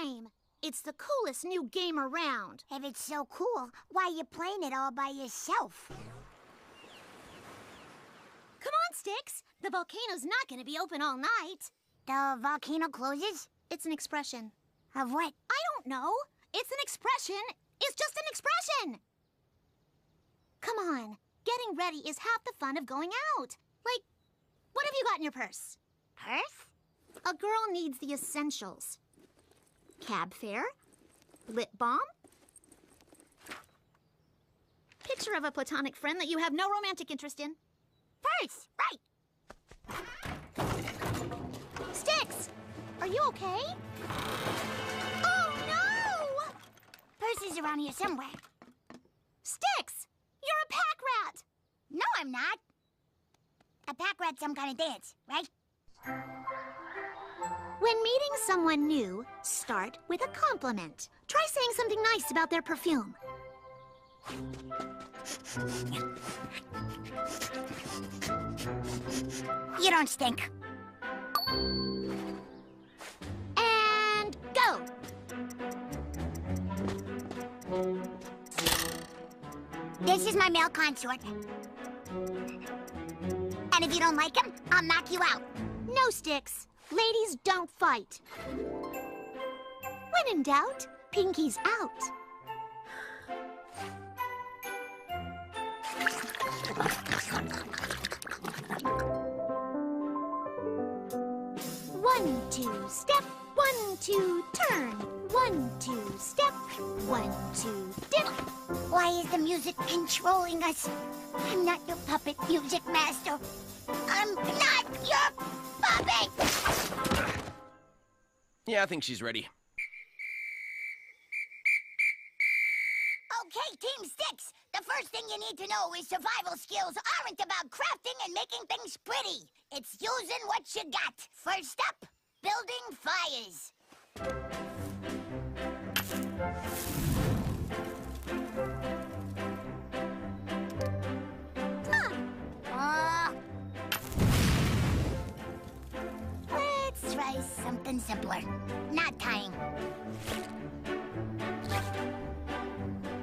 time! It's the coolest new game around. If it's so cool, why are you playing it all by yourself? Come on, Sticks. The volcano's not gonna be open all night. The volcano closes? It's an expression. Of what? I don't know. It's an expression. It's just an expression. Come on. Getting ready is half the fun of going out. Like, what have you got in your purse? Purse? A girl needs the essentials. Cab fare, lip balm, picture of a platonic friend that you have no romantic interest in. Purse, right. Sticks, are you okay? Oh, no! Purse is around here somewhere. Sticks, you're a pack rat. No, I'm not. A pack rat's some kind of dance, right? When meeting someone new, start with a compliment. Try saying something nice about their perfume. You don't stink. And go! This is my male consort. And if you don't like him, I'll knock you out. No, Sticks. Ladies don't fight. When in doubt, pinkies out. One, two, step. 1, 2, turn. 1, 2, step. 1, 2, dip. Why is the music controlling us? I'm not your puppet, music master. I'm not your puppet! Yeah, I think she's ready. Okay, Team Sticks. The first thing you need to know is survival skills aren't about crafting and making things pretty. It's using what you got. First up, building fires. Let's try something simpler. Not tying.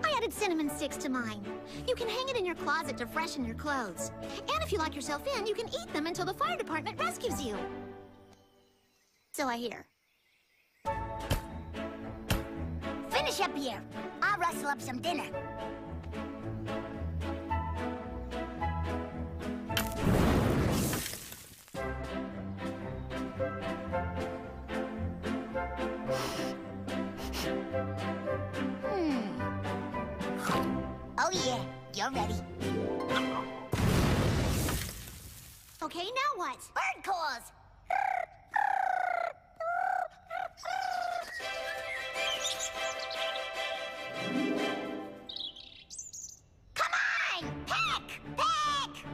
I added cinnamon sticks to mine. You can hang it in your closet to freshen your clothes. And if you lock yourself in, you can eat them until the fire department rescues you. So I hear. Finish up here. I'll rustle up some dinner. Oh yeah, you're ready. Okay, now what? Bird calls! Come on! Pick! Pick!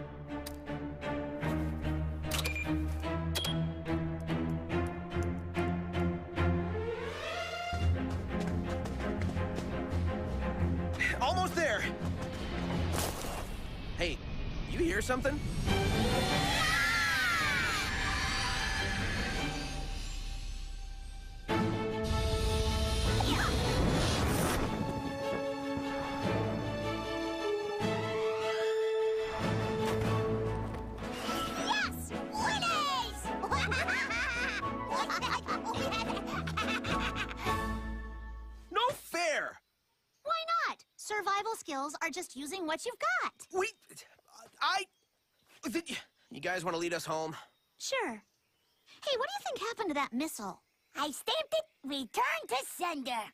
Almost there. Hey, you hear something? Yes! Winners! No fair! Why not? Survival skills are just using what you've got. You guys want to lead us home? Sure. Hey, what do you think happened to that missile? I stamped it. Return to sender.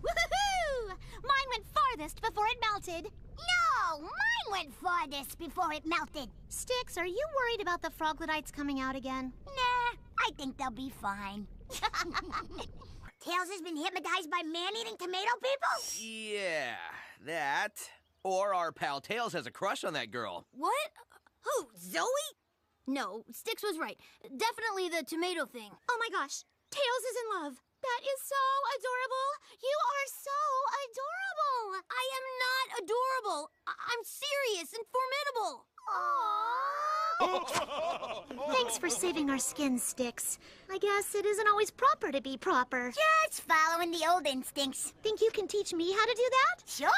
Woohoo! Mine went farthest before it melted. No! Mine went farthest before it melted. Sticks, are you worried about the Froglodites coming out again? Nah, I think they'll be fine. Tails has been hypnotized by man-eating tomato people? Yeah, that. Or our pal Tails has a crush on that girl. What? Who, Zoe? No, Sticks was right. Definitely the tomato thing. Oh my gosh, Tails is in love. That is so adorable. You are so adorable. I am not adorable. I'm serious and formidable. Aww. Thanks for saving our skin, Sticks. I guess it isn't always proper to be proper. Just following the old instincts. Think you can teach me how to do that? Sure.